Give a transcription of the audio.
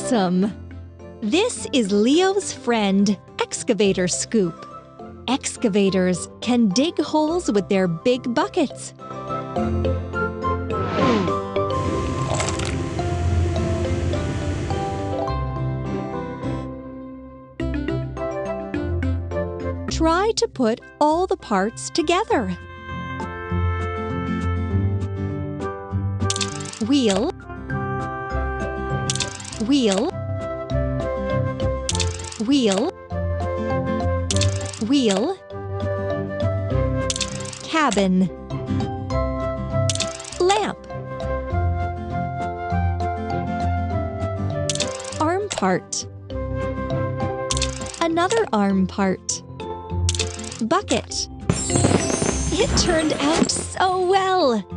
Awesome! This is Leo's friend, Excavator Scoop. Excavators can dig holes with their big buckets. Try to put all the parts together. Wheel, wheel, wheel, wheel, cabin, lamp, arm part, another arm part, bucket. It turned out so well!